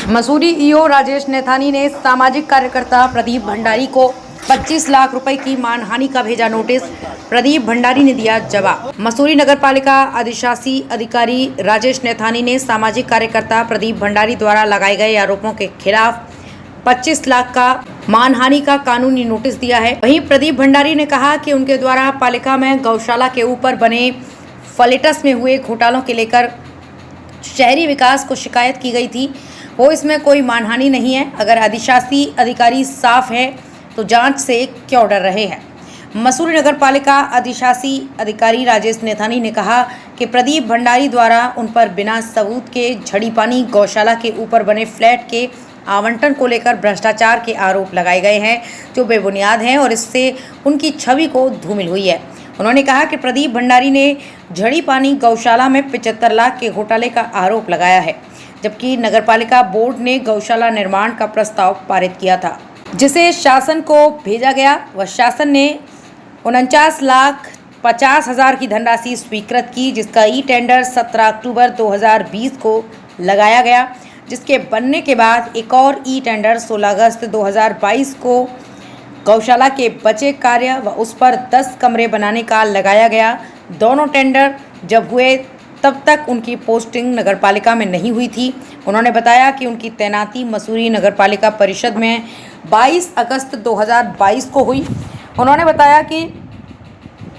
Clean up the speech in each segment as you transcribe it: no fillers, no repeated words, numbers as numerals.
Mussoorie EO Rajesh Naithani ने सामाजिक कार्यकर्ता प्रदीप भंडारी को 25 लाख रुपए की मानहानि का भेजा नोटिस। प्रदीप भंडारी ने दिया जवाब। मसूरी नगरपालिका अधिशासी अधिकारी राजेश नैथानी ने सामाजिक कार्यकर्ता प्रदीप भंडारी द्वारा लगाए गए आरोपों के खिलाफ 25 लाख का मानहानि का कानूनी नोटिस दिया है। वहीं प्रदीप भंडारी ने कहा कि उनके द्वारा पालिका में गौशाला के ऊपर बने फलेटस में हुए घोटालों के लेकर शहरी विकास को शिकायत की गई थी, वो इसमें कोई मानहानि नहीं है। अगर अधिशासी अधिकारी साफ है तो जांच से क्यों डर रहे हैं। मसूरी नगरपालिका अधिशासी अधिकारी राजेश नैथानी ने कहा कि प्रदीप भंडारी द्वारा उन पर बिना सबूत के झड़ीपानी गौशाला के ऊपर बने फ्लैट के आवंटन को लेकर भ्रष्टाचार के आरोप लगाए गए हैं, जो बेबुनियाद हैं और इससे उनकी छवि को धूमिल हुई है। उन्होंने कहा कि प्रदीप भंडारी ने झड़ीपानी गौशाला में 75 लाख के घोटाले का आरोप लगाया है, जबकि नगरपालिका बोर्ड ने गौशाला निर्माण का प्रस्ताव पारित किया था, जिसे शासन को भेजा गया। वह शासन ने 49,50,000 की धनराशि स्वीकृत की, जिसका ई टेंडर 17 अक्टूबर 2020 को लगाया गया, जिसके बनने के बाद एक और ई टेंडर 16 अगस्त 2022 को गौशाला के बचे कार्य व उस पर 10 कमरे बनाने का लगाया गया। दोनों टेंडर जब हुए तब तक उनकी पोस्टिंग नगरपालिका में नहीं हुई थी। उन्होंने बताया कि उनकी तैनाती मसूरी नगरपालिका परिषद में 22 अगस्त 2022 को हुई। उन्होंने बताया कि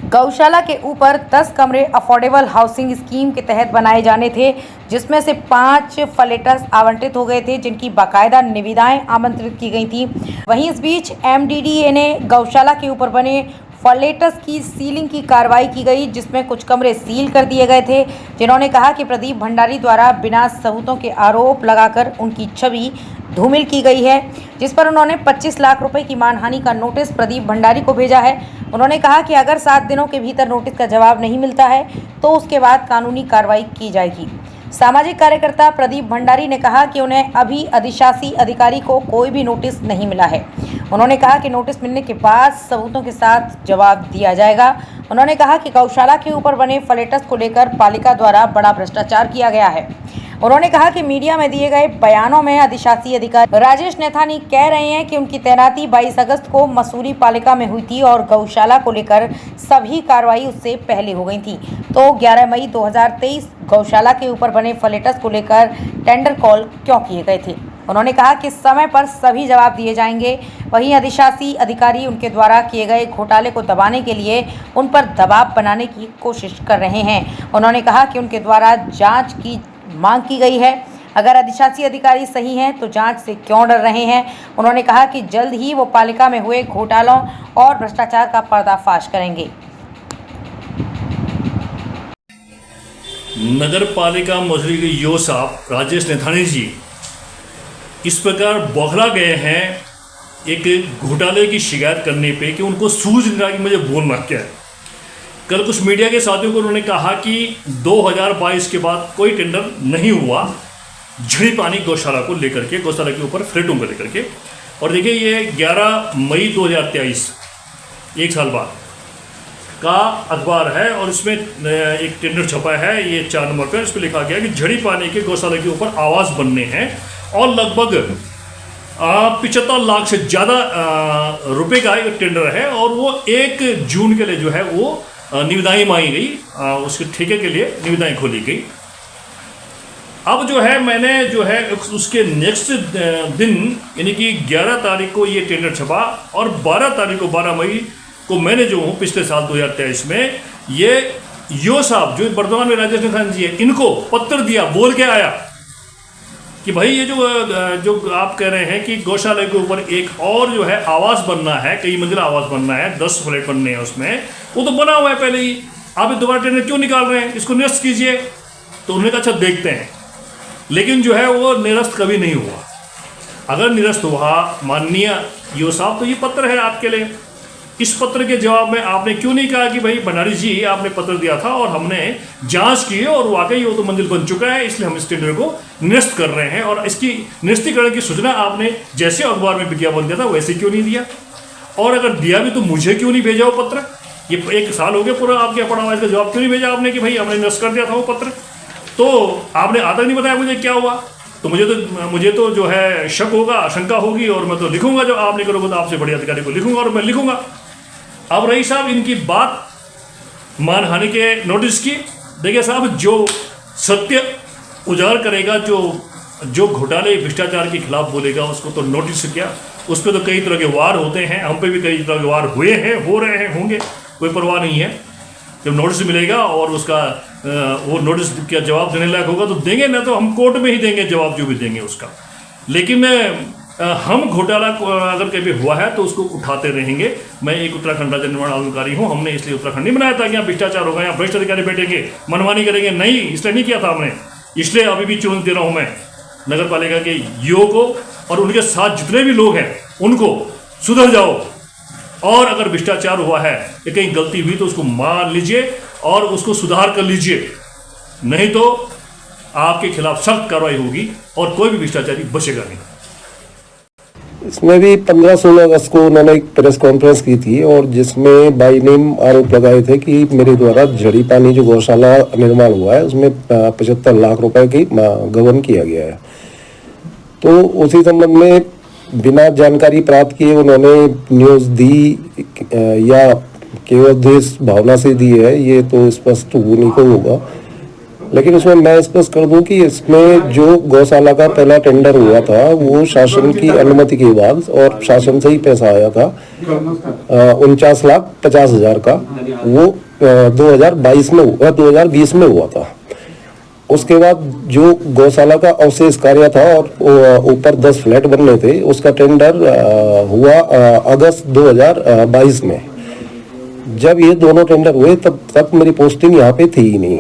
गौशाला के ऊपर 10 कमरे अफोर्डेबल हाउसिंग स्कीम के तहत बनाए जाने थे, जिसमें से 5 फ्लैट्स आवंटित हो गए थे, जिनकी बाकायदा निविदाएं आमंत्रित की गई थी। वहीं इस बीच एमडीडीए ने गौशाला के ऊपर बने फ्लैट्स की सीलिंग की कार्रवाई की गई, जिसमें कुछ कमरे सील कर दिए गए थे। जिन्होंने कहा कि प्रदीप भंडारी द्वारा बिना सबूतों के आरोप लगाकर उनकी छवि धूमिल की गई है, जिस पर उन्होंने 25 लाख रुपए की मानहानि का नोटिस प्रदीप भंडारी को भेजा है। उन्होंने कहा कि अगर 7 दिनों के भीतर नोटिस का जवाब नहीं मिलता है तो उसके बाद कानूनी कार्रवाई की जाएगी। सामाजिक कार्यकर्ता प्रदीप भंडारी ने कहा कि उन्हें अभी अधिशासी अधिकारी को कोई भी नोटिस नहीं मिला है। उन्होंने कहा कि नोटिस मिलने के बाद सबूतों के साथ जवाब दिया जाएगा। उन्होंने कहा कि गौशाला के ऊपर बने फ्लैट्स को लेकर पालिका द्वारा बड़ा भ्रष्टाचार किया गया है। उन्होंने कहा कि मीडिया में दिए गए बयानों में अधिशासी अधिकारी राजेश नैथानी कह रहे हैं कि उनकी तैनाती 22 अगस्त को मसूरी पालिका में हुई थी और गौशाला को लेकर सभी कार्रवाई उससे पहले हो गई थी। तो 11 मई 2023 गौशाला के ऊपर बने फ्लैट्स को लेकर टेंडर कॉल क्यों किए गए थे। उन्होंने कहा कि समय पर सभी जवाब दिए जाएंगे। वहीं अधिशासी अधिकारी उनके द्वारा किए गए घोटाले को दबाने के लिए उन पर दबाव बनाने की कोशिश कर रहे हैं। उन्होंने कहा कि उनके द्वारा जांच की मांग की गई है। अगर अधिशासी अधिकारी सही हैं तो जांच से क्यों डर रहे हैं। उन्होंने कहा कि जल्द ही वो पालिका में हुए घोटालों और भ्रष्टाचार का पर्दाफाश करेंगे। नगर पालिका मसूरी के ईओ साहब राजेश नैथानी जी इस प्रकार बौखला गए हैं एक घोटाले की शिकायत करने पे कि उनको सूझ नहीं रहा कि मुझे बोलना क्या है। कल कुछ मीडिया के साथियों को उन्होंने कहा कि 2022 के बाद कोई टेंडर नहीं हुआ झड़ीपानी गौशाला को लेकर के, गौशाला के ऊपर फ्लैटों को लेकर के। और देखिए ये 11 मई 2023 एक साल बाद का अखबार है और इसमें एक टेंडर छपा है, ये 4 नंबर पर। इस पर लिखा गया कि झड़ीपानी के गौशाला के ऊपर आवास बनने हैं और लगभग 75 लाख से ज़्यादा रुपए का एक टेंडर है और वो 1 जून के लिए जो है वो निविदाएं मांगी गई, उसके ठेके के लिए निविदाएं खोली गई। अब जो है मैंने जो है उसके नेक्स्ट दिन यानी कि 11 तारीख को ये टेंडर छपा और 12 तारीख को 12 मई को मैंने जो हूँ पिछले साल 2023 में ये ईओ साहब जो वर्तमान में राजेश नैथानी जी है इनको पत्र दिया, बोल के आया कि भाई ये जो आप कह रहे हैं कि गौशाला के ऊपर एक और जो है आवास बनना है, कई मंजिला आवास बनना है, 10 फ्लैट बनने हैं उसमें, वो तो बना हुआ है पहले ही, आप दोबारा टेंडर क्यों निकाल रहे हैं, इसको निरस्त कीजिए। तो उन्होंने कहा अच्छा देखते हैं, लेकिन जो है वो निरस्त कभी नहीं हुआ। अगर निरस्त हुआ माननीय ईओ साहब तो ये पत्र है आपके लिए। इस पत्र के जवाब में आपने क्यों नहीं कहा कि भाई भंडारी जी आपने पत्र दिया था और हमने जांच की और वाकई वो तो मंजिल बन चुका है, इसलिए हम इस टेंडर को निरस्त कर रहे हैं, और इसकी निरस्तीकरण की सूचना आपने जैसे अखबार में विज्ञापन दिया था वैसे क्यों नहीं दिया। और अगर दिया भी तो मुझे क्यों नहीं भेजा वो पत्र। ये 1 साल हो गया पूरा आपके पड़ा हुआ, इसका जवाब क्यों नहीं भेजा आपने कि भाई हमने निरस्त कर दिया था वो पत्र। तो आपने आधा नहीं बताया मुझे क्या हुआ। तो मुझे तो जो है शक होगा, आशंका होगी, और मैं तो लिखूंगा, जो आप नहीं करोगे तो आपसे बड़े अधिकारी को लिखूंगा, और मैं लिखूंगा। अब रही साहब इनकी बात मानहानि के नोटिस की, देखिए साहब, जो सत्य उजागर करेगा, जो घोटाले भ्रष्टाचार के खिलाफ बोलेगा, उसको तो नोटिस क्या, उस पर तो कई तरह के वार होते हैं, हम पे भी कई तरह के वार हुए हैं, हो रहे हैं, होंगे, कोई परवाह नहीं है। जब नोटिस मिलेगा और उसका वो नोटिस का जवाब देने लायक होगा तो देंगे, ना तो हम कोर्ट में ही देंगे जवाब, जो भी देंगे उसका। लेकिन हम घोटाला अगर कभी हुआ है तो उसको उठाते रहेंगे। मैं एक उत्तराखंड राज्य निर्माण आंदोलनकारी हूँ, हमने इसलिए उत्तराखंड नहीं बनाया था कि यहाँ भ्रष्टाचार होगा, यहाँ भ्रष्ट अधिकारी बैठेंगे, मनमानी करेंगे, नहीं, इसलिए नहीं किया था हमने। इसलिए अभी भी चुनौती दे रहा हूँ मैं नगर पालिका के ईओ को और उनके साथ जितने भी लोग हैं उनको, सुधर जाओ, और अगर भ्रष्टाचार हुआ है या कहीं गलती हुई तो उसको मान लीजिए और उसको सुधार कर लीजिए, नहीं तो आपके खिलाफ सख्त कार्रवाई होगी और कोई भी भ्रष्टाचारी बचेगा नहीं। इसमें भी 15-16 अगस्त को उन्होंने एक प्रेस कॉन्फ्रेंस की थी और जिसमें बाई नेम आरोप लगाए थे कि मेरे द्वारा झड़ी पानी जो गौशाला निर्माण हुआ है उसमें 75 लाख रुपए की गबन किया गया है। तो उसी संबंध में बिना जानकारी प्राप्त किए उन्होंने न्यूज़ दी या केवल देश भावना से दी है, ये तो स्पष्ट उन्हीं को होगा। लेकिन उसमें मैं स्पष्ट कर दूं कि इसमें जो गौशाला का पहला टेंडर हुआ था वो शासन की अनुमति के बाद और शासन से ही पैसा आया था 49,50,000 का, वो 2020 में हुआ था। उसके बाद जो गौशाला का अवशेष कार्य था और ऊपर 10 फ्लैट बनने थे, उसका टेंडर हुआ अगस्त 2022 में। जब ये दोनों टेंडर हुए तब तक मेरी पोस्टिंग यहाँ पे थी ही नहीं।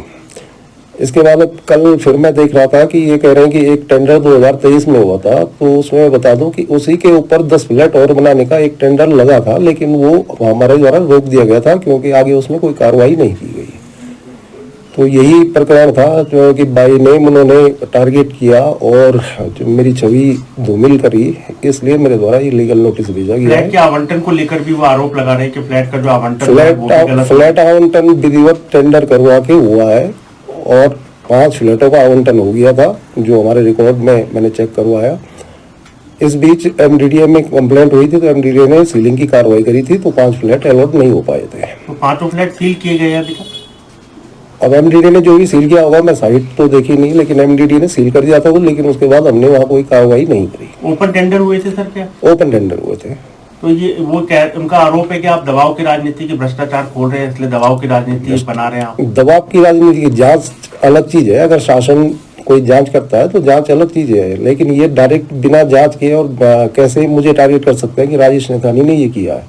इसके बाद कल फिर मैं देख रहा था कि ये कह रहे हैं कि एक टेंडर 2023 में हुआ था, तो उसमें मैं बता दूं कि उसी के ऊपर 10 फ्लैट और बनाने का एक टेंडर लगा था, लेकिन वो हमारे द्वारा रोक दिया गया था क्योंकि आगे उसमें कोई कार्रवाई नहीं की गई। तो यही प्रकरण था जो कि बाई नेम उन्होंने टारगेट किया और जो मेरी छवि धूमिल करी, इसलिए मेरे द्वारा ये लीगल नोटिस भेजा गया। फ्लैट के आवंटन को लेकर भी वो आरोप लगा रहे हैं कि फ्लैट का जो आवंटन फ्लैट आवंटन विधिवत टेंडर करवा के हुआ है और 5 फ्लैटों का आवंटन हो गया था, जो हमारे रिकॉर्ड में मैंने चेक करवाया। इस बीच एमडीडीए में कंप्लेंट हुई थी तो एमडीडीए ने सीलिंग की कार्रवाई करी थी, तो 5 फ्लैट अलॉट नहीं हो पाए थे। तो 5 फ्लैट सील किए गए हैं अभी तक। अब एमडीडीए ने जो भी सील किया होगा, मैं साइट तो देखी नहीं, लेकिन एमडीडीए ने सील कर दिया था वो, लेकिन उसके बाद हमने वहाँ कोई कार्रवाई नहीं करी। ओपन टेंडर हुए थे सर क्या? ओपन टेंडर हुए थे। तो ये वो क्या उनका आरोप है कि आप दबाव की राजनीति की भ्रष्टाचार खोल रहे हैं, इसलिए दबाव की राजनीति बना रहे हैं आप। दबाव की राजनीति की जांच अलग चीज है, अगर शासन कोई जांच करता है तो जांच अलग चीज है, लेकिन ये डायरेक्ट बिना जांच के और कैसे मुझे टारगेट कर सकते हैं कि राजेश नेथानी ने ये किया है।